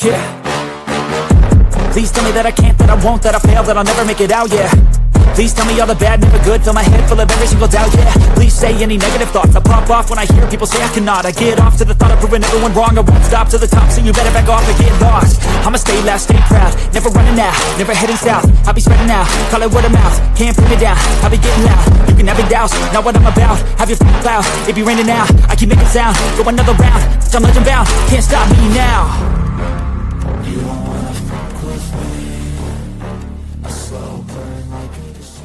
Yeah. Please tell me that I can't, that I won't, that I fail, that I'll never make it out, yeah. Please tell me all the bad, never good, fill my head full of every single doubt, yeah. Please say any negative thoughts, I pop off when I hear people say I cannot. I get off to the thought of proving everyone wrong, I won't stop to the top, so you better back off and get lost. I'ma stay loud, stay proud, never running out, never heading south. I'll be spreading out, call it word of mouth, can't put me down, I'll be getting loud. You can have your doubts, not what I'm about, have your cloud, it be raining out, I keep making sound, go another round, I'm legend bound, can't stop me now. You don't wanna fuck with me, a slow burn like a disease.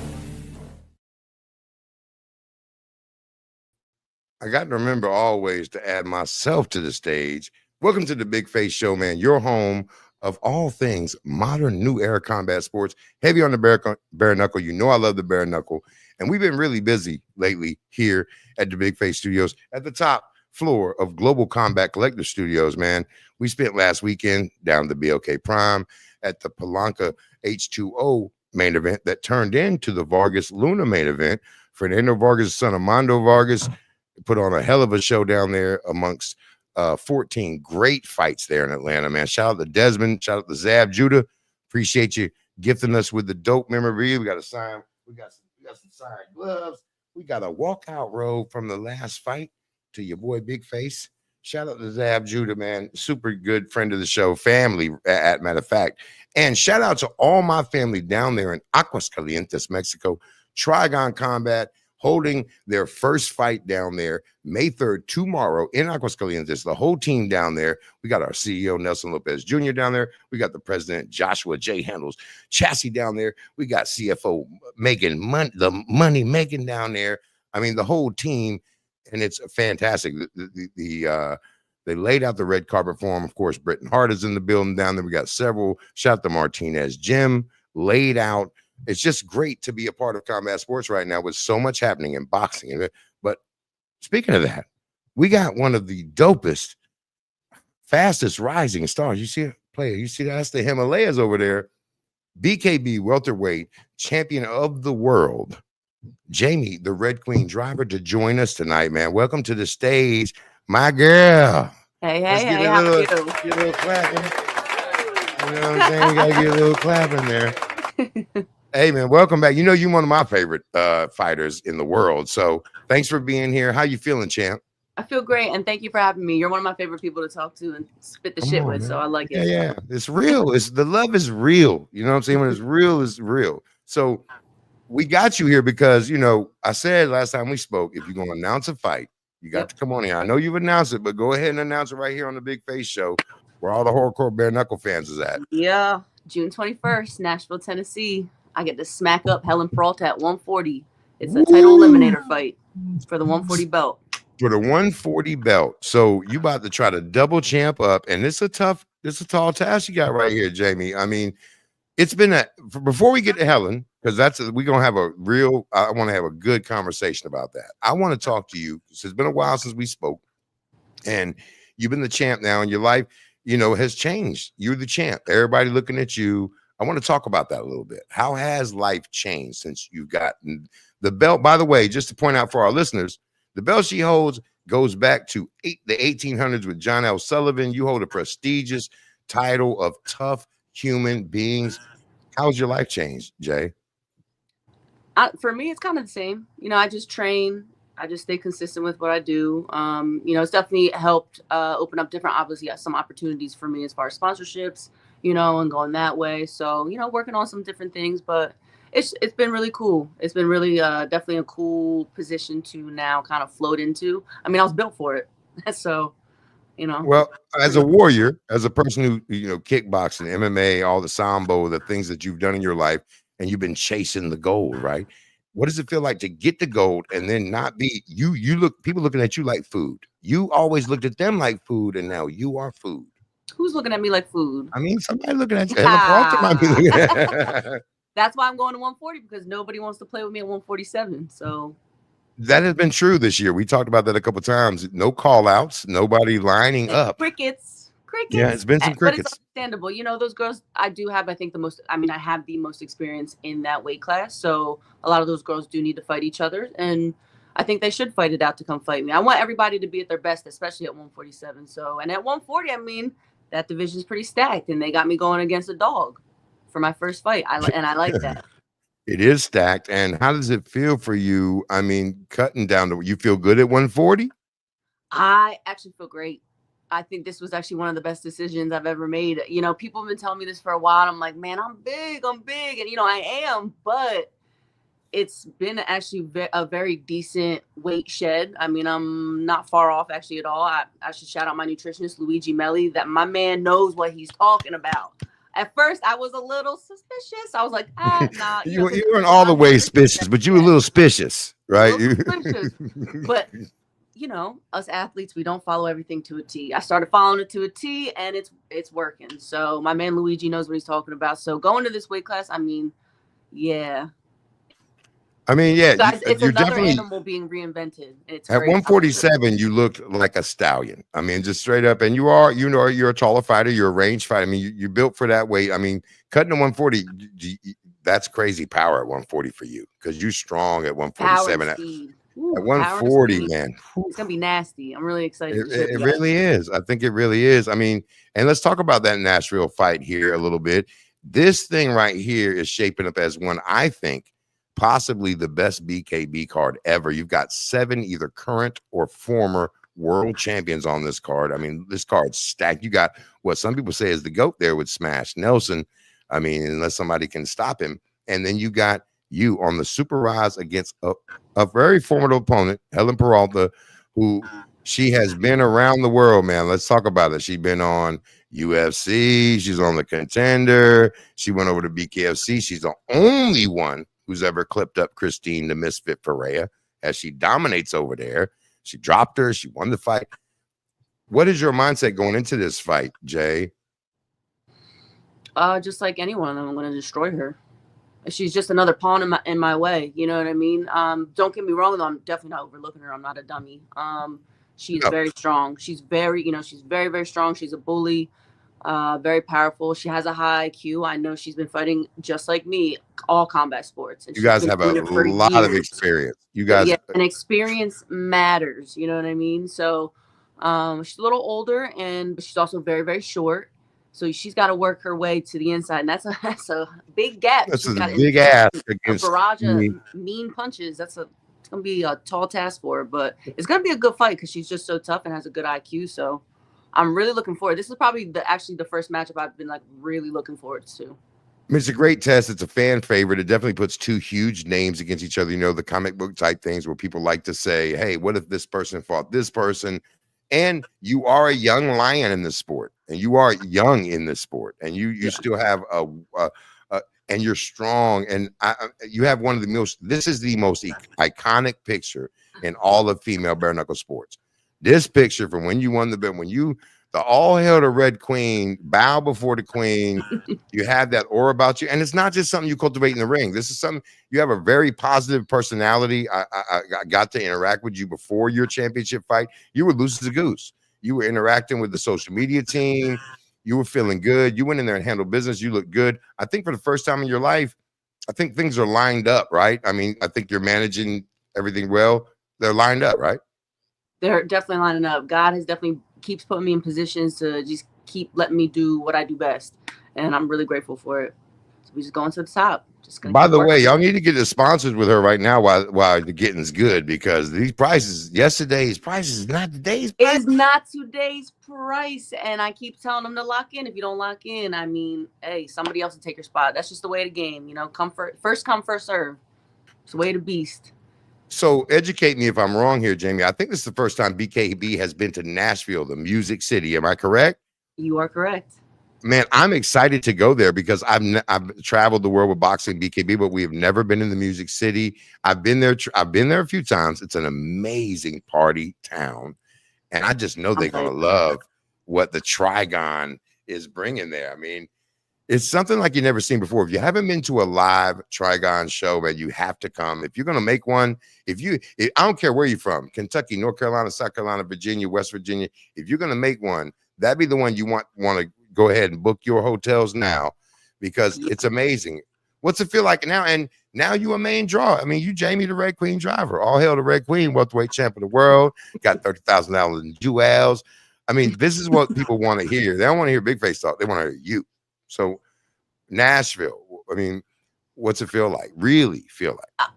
I got to remember always to add myself to the stage. Welcome to the Big Face Show, man. Your home of all things modern, new era combat sports. Heavy on the bare knuckle. You know I love the bare knuckle. And we've been really busy lately here at the Big Face Studios at the top floor of Global Combat Collective Studios, man. We spent last weekend down the BLK Prime at the Palanca H2O main event that turned into the Vargas Luna main event. Fernando Vargas, son of Mondo Vargas, put on a hell of a show down there amongst 14 great fights there in Atlanta, man. Shout out to Desmond, shout out to Zab Judah. Appreciate you gifting us with the dope memorabilia. We got a sign, we got some signed gloves. We got a walkout robe from the last fight to your boy Big Face. Shout out to Zab Judah, man. Super good friend of the show, family, at matter of fact. And shout out to all my family down there in Aguascalientes, Mexico. Trigon Combat holding their first fight down there May 3rd, tomorrow in Aguascalientes. The whole team down there. We got our CEO, Nelson Lopez Jr. down there. We got the president, Joshua J. Handles Chassis down there. We got CFO Megan, the money Megan down there. I mean, the whole team, and it's fantastic. They laid out the red carpet for him. Of course, Britton Hart is in the building down there. We got several. Shout out to Martinez. Jim laid out. It's just great to be a part of combat sports right now with so much happening in boxing. But speaking of that, we got one of the dopest, fastest rising stars. You see a player. You see that's the Himalayas over there. BKB welterweight champion of the world, Jamie, the Red Queen driver, to join us tonight, man. Welcome to the stage, my girl. Hey, how are you? Get a little clapping. You know what I'm saying? We got to get a little clapping there. Hey, man, welcome back. You know, you're one of my favorite fighters in the world. So thanks for being here. How you feeling, champ? I feel great, and thank you for having me. You're one of my favorite people to talk to and spit the shit with, man. So I like it. Yeah, it's real. The love is real. You know what I'm saying? When it's real, it's real. So we got you here because, you know, I said last time we spoke, if you're going to announce a fight, you got to come on here. I know you've announced it, but go ahead and announce it right here on the Big Face Show where all the hardcore bare knuckle fans is at. Yeah, June 21st, Nashville, Tennessee. I get to smack up Helen Peralta at 140. It's a title eliminator fight for the 140 belt. For the 140 belt. So you about to try to double champ up, and it's a tall task you got right here, Jamie. I mean, it's been before we get to Helen, because we're gonna have I want to have a good conversation about that. I want to talk to you because it's been a while since we spoke, and you've been the champ now, and your life, you know, has changed. You're the champ. Everybody looking at you. I want to talk about that a little bit. How has life changed since you've gotten the belt? By the way, just to point out for our listeners, the belt she holds goes back to the 1800s with John L. Sullivan. You hold a prestigious title of tough human beings. How's your life changed, Jay? For me, it's kind of the same. You know, I just train. I just stay consistent with what I do. You know, it's definitely helped open up obviously some opportunities for me as far as sponsorships, you know, and going that way. So, you know, working on some different things, but it's been really cool. It's been really definitely a cool position to now kind of float into. I mean, I was built for it. So, you know. Well, as a warrior, as a person who, you know, kickboxing, MMA, all the Sambo, the things that you've done in your life, and you've been chasing the gold, right? What does it feel like to get the gold and then not be people looking at you like food? You always looked at them like food, and now you are food. Who's looking at me like food? I mean, somebody looking at you. Might be looking at That's why I'm going to 140, because nobody wants to play with me at 147. So that has been true this year. We talked about that a couple of times. No call outs, nobody lining up. Crickets. Yeah, it's been some crickets. But it's understandable. You know, those girls, I have the most experience in that weight class. So a lot of those girls do need to fight each other. And I think they should fight it out to come fight me. I want everybody to be at their best, especially at 147. So, and at 140, I mean, that division's pretty stacked, and they got me going against a dog for my first fight. I like that. It is stacked. And how does it feel for you? I mean, cutting down you feel good at 140? I actually feel great. I think this was actually one of the best decisions I've ever made. You know, people have been telling me this for a while. And I'm like, man, I'm big. And, you know, I am. But it's been actually a very decent weight shed. I mean, I'm not far off actually at all. I should shout out my nutritionist, Luigi Melli, that my man knows what he's talking about. At first, I was a little suspicious. I was like, nah. You weren't all the way suspicious, but you were a little suspicious, right? Suspicious. But, you know, us athletes, we don't follow everything to a T. I started following it to a T, and it's working. So my man Luigi knows what he's talking about. So going to this weight class, I mean, yeah. I mean, yeah, it's another animal being reinvented. It's at 147, you looked like a stallion. I mean, just straight up. And you're a taller fighter. You're a range fighter. I mean, you're built for that weight. I mean, cutting to 140, that's crazy power at 140 for you because you're strong at 147. At 140, man, it's gonna be nasty. I'm really excited. It really is. I think it really is. I mean, and let's talk about that Nashville fight here a little bit. This thing right here is shaping up as one, I think, possibly the best BKB card ever. You've got 7 either current or former world champions on this card. I mean, this card's stacked. You got what some people say is the GOAT there with Smash Nelson. I mean, unless somebody can stop him. And then you got you on the super rise against a very formidable opponent, Helen Peralta, who she has been around the world, man. Let's talk about it. She's been on UFC. She's on the Contender. She went over to BKFC. She's the only one who's ever clipped up Christine the Misfit Perea as she dominates over there. She dropped her. She won the fight. What is your mindset going into this fight, Jay? Just like anyone, I'm going to destroy her. She's just another pawn in my way. You know what I mean? Don't get me wrong, though. I'm definitely not overlooking her. I'm not a dummy. She's very strong. She's very, very, very strong. She's a bully. Very powerful. She has a high IQ. I know she's been fighting just like me, all combat sports. And you guys have a lot of experience. You guys, and experience matters. You know what I mean? So, she's a little older, but she's also very, very short. So she's got to work her way to the inside, and that's a big gap. That's a big ass against a barrage of mean punches. It's gonna be a tall task for her, but it's gonna be a good fight because she's just so tough and has a good IQ. So I'm really looking forward. This is probably the first matchup I've been like really looking forward to. I mean, it's a great test. It's a fan favorite. It definitely puts 2 huge names against each other. You know, the comic book type things where people like to say, hey, what if this person fought this person? And you are a young lion in the sport, and you are young in the sport, and you still have and you're strong, and you have one of the most. This is the most iconic picture in all of female bare knuckle sports. This picture from when you won the belt, when you the all hail the Red Queen, bow before the Queen. You have that aura about you, and it's not just something you cultivate in the ring. This is something you have a very positive personality. I got to interact with you before your championship fight. You were loose as a goose. You were interacting with the social media team. You were feeling good. You went in there and handled business. You looked good. I think for the first time in your life, I think things are lined up, right? I mean, I think you're managing everything well. They're lined up, right? They're definitely lining up. God has definitely keeps putting me in positions to just keep letting me do what I do best. And I'm really grateful for it. So we're just going to the top. By the way, y'all need to get the sponsors with her right now while the getting's good, because these prices, yesterday's prices is not today's price. It's not today's price. And I keep telling them to lock in. If you don't lock in, I mean, hey, somebody else will take your spot. That's just the way of the game. You know, first come, first serve. It's the way of the beast. So educate me if I'm wrong here, Jamie. I think this is the first time BKB has been to Nashville, the Music City. Am I correct? You are correct. Man, I'm excited to go there because I've traveled the world with boxing BKB, but we have never been in the Music City. I've been there a few times. It's an amazing party town, and I just know they're gonna love what the Trigon is bringing there. I mean, it's something like you've never seen before. If you haven't been to a live Trigon show, man, you have to come. If you're gonna make one, I don't care where you're from, Kentucky, North Carolina, South Carolina, Virginia, West Virginia. If you're gonna make one, that'd be the one you want to go ahead and book your hotels now, because it's amazing. What's it feel like now? And now you a main draw. I mean, you Jamie the Red Queen driver. All hail the Red Queen, welterweight champ of the world. Got $30,000 in jewels. I mean, this is what people want to hear. They don't want to hear BigFace talk. They want to hear you. So Nashville, I mean, what's it feel like? Really feel like?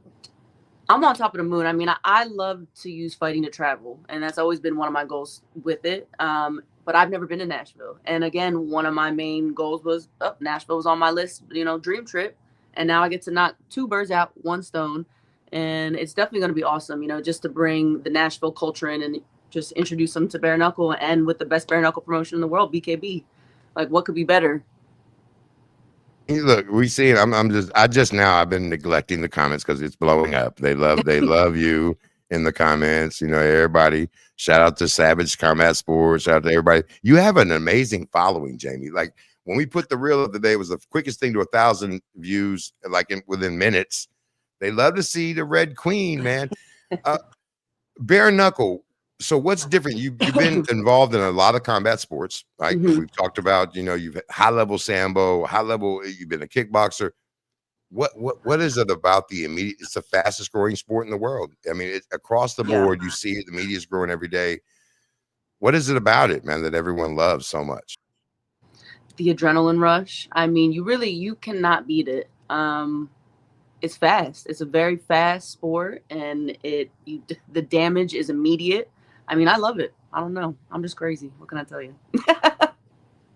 I'm on top of the moon. I mean, I love to use fighting to travel, and that's always been one of my goals with it. But I've never been to Nashville. And again, one of my main goals was Nashville was on my list, dream trip. And now I get to knock two birds out, one stone. And it's definitely going to be awesome, just to bring the Nashville culture in and just introduce them to bare knuckle, and with the best bare knuckle promotion in the world, BKB. Like, what could be better? Look, we see it. I've been neglecting the comments because it's blowing up. They love you in the comments. Everybody, shout out to Savage Combat Sports, shout out to everybody. You have an amazing following, Jamie. Like, when we put the reel of the day, it was the quickest thing to 1,000 views, like within minutes. They love to see the Red Queen, man. Bare knuckle. So what's different? You've been involved in a lot of combat sports, right? We've talked about, you've high level sambo, high level. You've been a kickboxer. What is it about the immediate? It's the fastest growing sport in the world. I mean, it's across the board. You see it. The media is growing every day. What is it about it, man, that everyone loves so much? The adrenaline rush. I mean, you cannot beat it. It's fast. It's a very fast sport, and the damage is immediate. I mean, I love it. I don't know. I'm just crazy. What can I tell you? I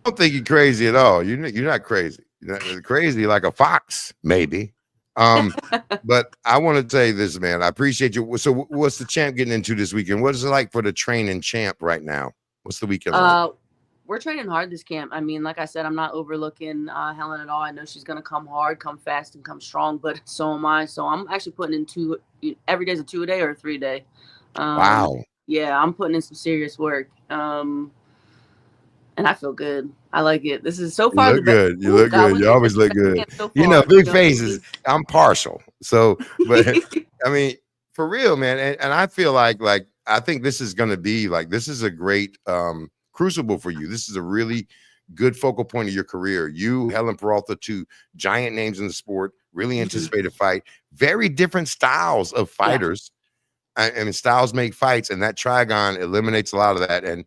don't think you're crazy at all. You're not crazy. You're not crazy like a fox, maybe. But I want to say this, man. I appreciate you. So what's the champ getting into this weekend? What is it like for the training champ right now? What's the weekend like? We're training hard this camp. I mean, like I said, I'm not overlooking Helen at all. I know she's going to come hard, come fast, and come strong, but so am I. So I'm actually putting in every day is a 2-a-day or a 3-day. Wow. Yeah, I'm putting in some serious work. And I feel good. I like it. This is so far. You look good. You look good. You always look good. Big faces. I'm partial. So, but I mean, for real, man. And I feel like I think this is going to be this is a great crucible for you. This is a really good focal point of your career. You, Helen Peralta, two giant names in the sport, really anticipate a fight. Very different styles of fighters. I mean, styles make fights, and that trigon eliminates a lot of that. And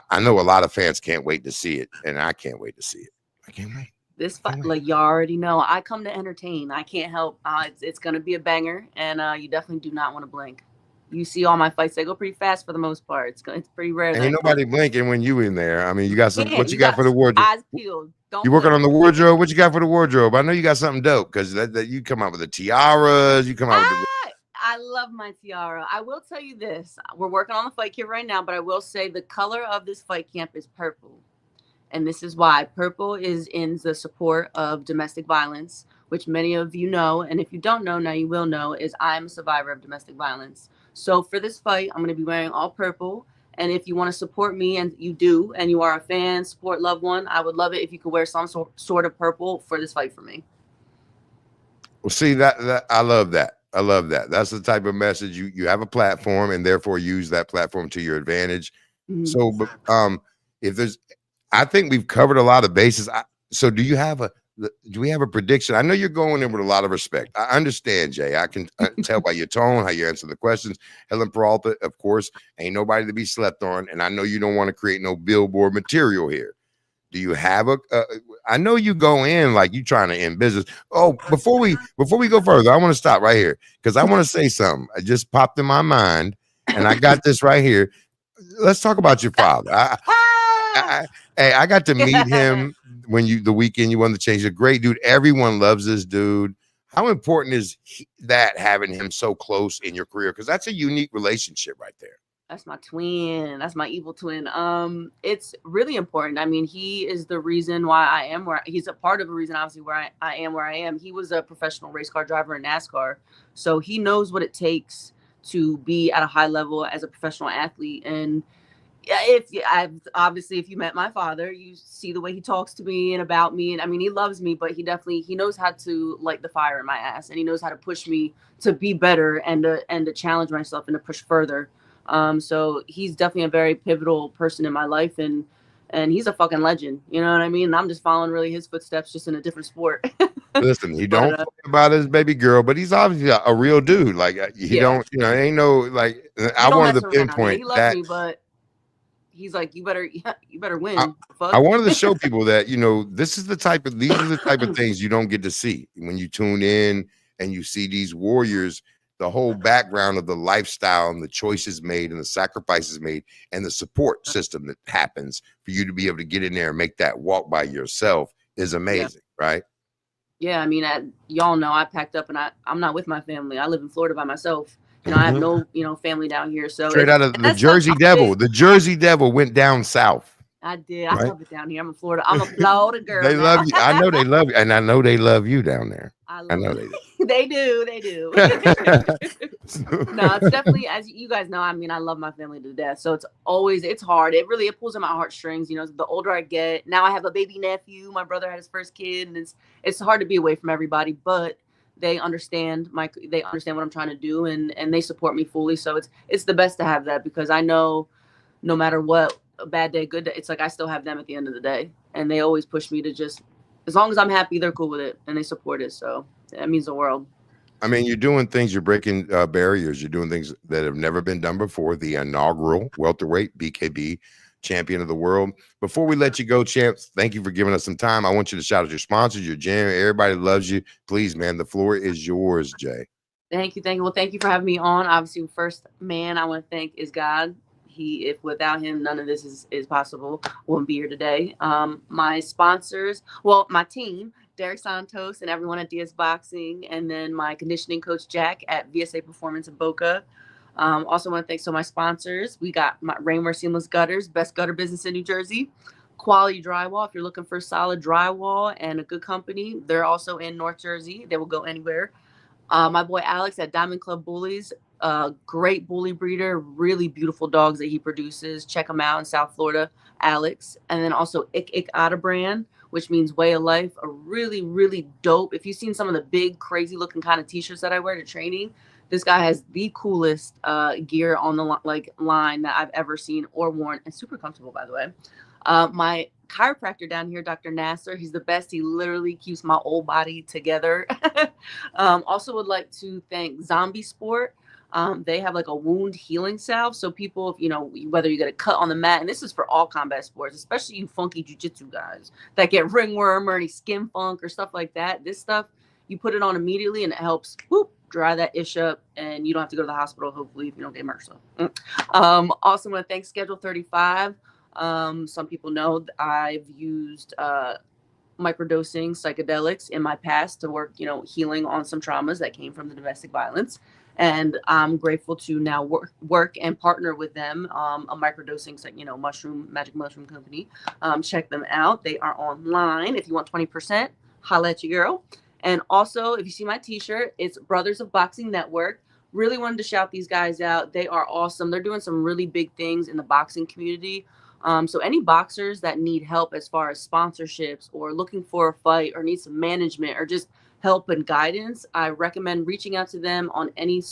I know a lot of fans can't wait to see it, and I can't wait to see it. I can't wait. This fight, like you already know, I come to entertain. I can't help. It's going to be a banger, and you definitely do not want to blink. You see all my fights; they go pretty fast for the most part. It's pretty rare. Ain't nobody blinking when you in there. I mean, you got some. What you got for the wardrobe? Eyes peeled. You working on the wardrobe? What you got for the wardrobe? I know you got something dope because that you come out with the tiaras. You come out with the. I love my tiara. I will tell you this. We're working on the fight kit right now, but I will say the color of this fight camp is purple. And this is why. Purple is in the support of domestic violence, which many of you know. And if you don't know, now you will know, is I'm a survivor of domestic violence. So for this fight, I'm going to be wearing all purple. And if you want to support me, and you do, and you are a fan, support loved one, I would love it if you could wear some sort of purple for this fight for me. Well, see, that I love that. I love that. That's the type of message you have a platform, and therefore use that platform to your advantage. So, if there's, I think we've covered a lot of bases. So do we have a prediction? I know you're going in with a lot of respect. I understand, Jay. I can tell by your tone, how you answer the questions. Helen Peralta, of course, ain't nobody to be slept on. And I know you don't want to create no billboard material here. Do you have I know you go in like you trying to end business. Oh, before we go further, I want to stop right here because I want to say something. It just popped in my mind, and I got this right here. Let's talk about your father. I got to meet him the weekend you won the change. A great dude. Everyone loves this dude. How important is that, having him so close in your career? Because that's a unique relationship right there. That's my twin. That's my evil twin. It's really important. I mean, he is the reason why I am he's a part of the reason, obviously, where I am where I am. He was a professional race car driver in NASCAR. So he knows what it takes to be at a high level as a professional athlete. And if you met my father, you see the way he talks to me and about me. And I mean, he loves me, but he knows how to light the fire in my ass, and he knows how to push me to be better and to challenge myself and to push further. So he's definitely a very pivotal person in my life, and he's a fucking legend. You know what I mean? And I'm just following really his footsteps, just in a different sport. Listen, he don't talk about his baby girl, but he's obviously a real dude. Like he don't, ain't no like. I wanted to pinpoint he loves me, but he's like, you better win. I wanted to show people that, you know, these are the type of things you don't get to see when you tune in and you see these warriors, the whole background of the lifestyle and the choices made and the sacrifices made and the support system that happens for you to be able to get in there and make that walk by yourself is amazing, right? Yeah, I mean, y'all know I packed up and I'm not with my family. I live in Florida by myself. You know, I have no, family down here. So straight out of the Jersey Devil. The Jersey Devil went down south. I did. I love it down here. I'm a Florida girl. They love you. I know they love you, and I know they love you down there. I know they do. They do. No, it's definitely, as you guys know, I mean, I love my family to death. So it's hard. It pulls on my heartstrings. You know, the older I get, now I have a baby nephew. My brother had his first kid, and it's hard to be away from everybody, but they understand what I'm trying to do, and they support me fully. So it's the best to have that, because I know no matter what, a bad day, good day, it's like I still have them at the end of the day, and they always push me to just, as long as I'm happy, they're cool with it and they support it. So that means the world. I mean, you're doing things, you're breaking barriers, you're doing things that have never been done before. The inaugural welterweight BKB champion of the world. Before we let you go, champs, thank you for giving us some time. I want you to shout out your sponsors, your gym. Everybody loves you. Please, man, the floor is yours, Jay. Thank you. Well, thank you for having me on. Obviously, first man I want to thank is God. If without him, none of this is possible. Wouldn't be here today. My sponsors, well, my team, Derek Santos and everyone at DS Boxing, and then my conditioning coach, Jack, at VSA Performance in Boca. Also want to thank my sponsors. We got my Rainwear Seamless Gutters, best gutter business in New Jersey. Quality Drywall, if you're looking for solid drywall and a good company, they're also in North Jersey. They will go anywhere. My boy Alex at Diamond Club Bullies, great bully breeder, really beautiful dogs that he produces. Check him out in South Florida, Alex. And then also Ik Otter brand, which means way of life, a really, really dope. If you've seen some of the big, crazy looking kind of t-shirts that I wear to training, this guy has the coolest gear on the line that I've ever seen or worn, and super comfortable, by the way. My chiropractor down here, Dr. Nasser, he's the best. He literally keeps my whole body together. Also would like to thank Zombie Sport. They have like a wound healing salve. So people, whether you get a cut on the mat, and this is for all combat sports, especially you funky jiu-jitsu guys that get ringworm or any skin funk or stuff like that. This stuff, you put it on immediately and it helps dry that ish up, and you don't have to go to the hospital, hopefully, if you don't get MRSA. Also want to thank Schedule 35. Some people know I've used microdosing psychedelics in my past to work, healing on some traumas that came from the domestic violence. And I'm grateful to now work and partner with them, a microdosing, magic mushroom company. Check them out. They are online. If you want 20%, holla at your girl. And also, if you see my t-shirt, it's Brothers of Boxing Network. Really wanted to shout these guys out. They are awesome. They're doing some really big things in the boxing community. So any boxers that need help as far as sponsorships or looking for a fight or need some management or just help and guidance, I recommend reaching out to them on any,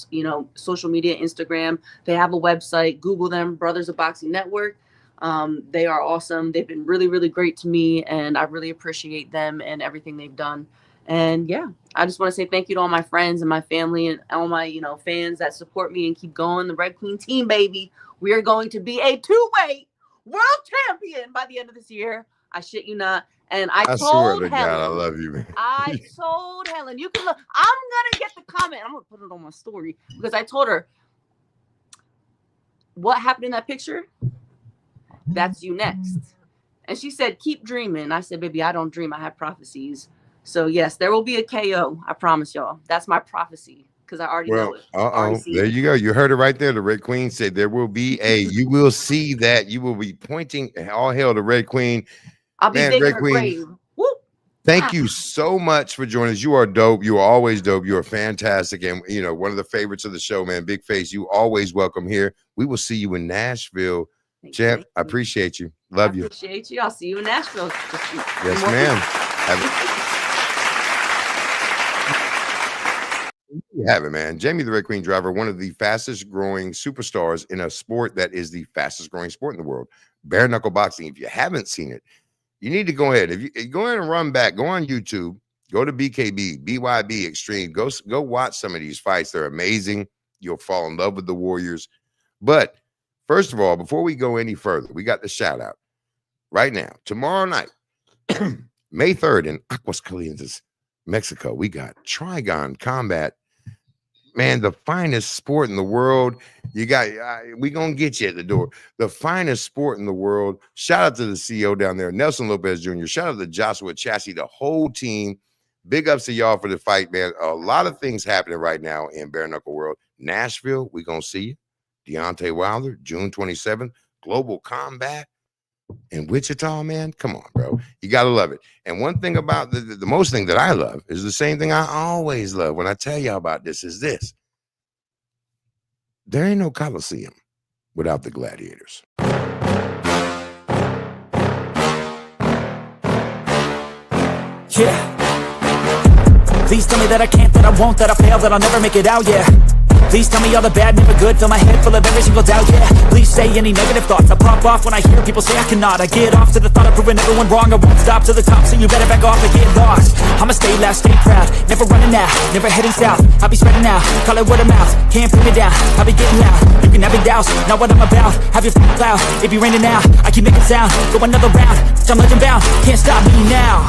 social media, Instagram. They have a website. Google them, Brothers of Boxing Network. They are awesome. They've been really, really great to me, and I really appreciate them and everything they've done. And yeah, I just want to say thank you to all my friends and my family and all my, fans that support me and keep going. The Red Queen team, baby. We are going to be a two-weight world champion by the end of this year. I shit you not. And I told swear to Helen, God, I love you, man. I told Helen, you can look. I'm gonna get the comment. I'm gonna put it on my story because I told her what happened in that picture. That's you next. And she said, keep dreaming. I said, baby, I don't dream. I have prophecies. So yes, there will be a KO. I promise y'all. That's my prophecy because I already know it. There you go. You heard it right there. The Red Queen said there will be you will see that. You will be pointing all hail to Red Queen. I'll be digging her grave. Whoop. Thank you so much for joining us. You are dope. You are always dope. You are fantastic. And, one of the favorites of the show, man, BigFace, you always welcome here. We will see you in Nashville. Champ, I appreciate you. Love you. Appreciate you. I'll see you in Nashville. Yes, ma'am. You have it, man. Jamie the Red Queen Driver, one of the fastest growing superstars in a sport that is the fastest growing sport in the world, bare knuckle boxing. If you haven't seen it, you need to go ahead. If you go ahead and run back, go on YouTube, go to BKB, BYB Extreme, go watch some of these fights. They're amazing. You'll fall in love with the Warriors. But First of all, before we go any further, we got the shout out right now. Tomorrow night, May 3rd in Aguascalientes, Mexico, we got Trigon Combat. Man, the finest sport in the world. You got, we gonna get you at the door. The finest sport in the world. Shout out to the CEO down there, Nelson Lopez Jr. Shout out to Joshua Chassis, the whole team. Big ups to y'all for the fight, man. A lot of things happening right now in bare knuckle world. Nashville, we gonna see you. Deontay Wilder, June 27th. Global Combat in Wichita, man. Come on, bro. You gotta love it. And one thing about the most thing that I love is the same thing I always love when I tell y'all about this is this. There ain't no Coliseum without the gladiators. Yeah. Please tell me that I can't, that I won't, that I fail, that I'll never make it out, yeah. Please tell me all the bad, never good, fill my head full of every single doubt, yeah. Please say any negative thoughts, I pop off when I hear people say I cannot. I get off to the thought of proving everyone wrong, I won't stop to the top, so you better back off and get lost. I'ma stay loud, stay proud, never running out, never heading south. I'll be spreading out, call it word of mouth, can't put me down, I'll be getting loud. You can have your doubts, not what I'm about, have your cloud. It be raining now, I keep making sound, go another round, I'm legend bound, can't stop me now.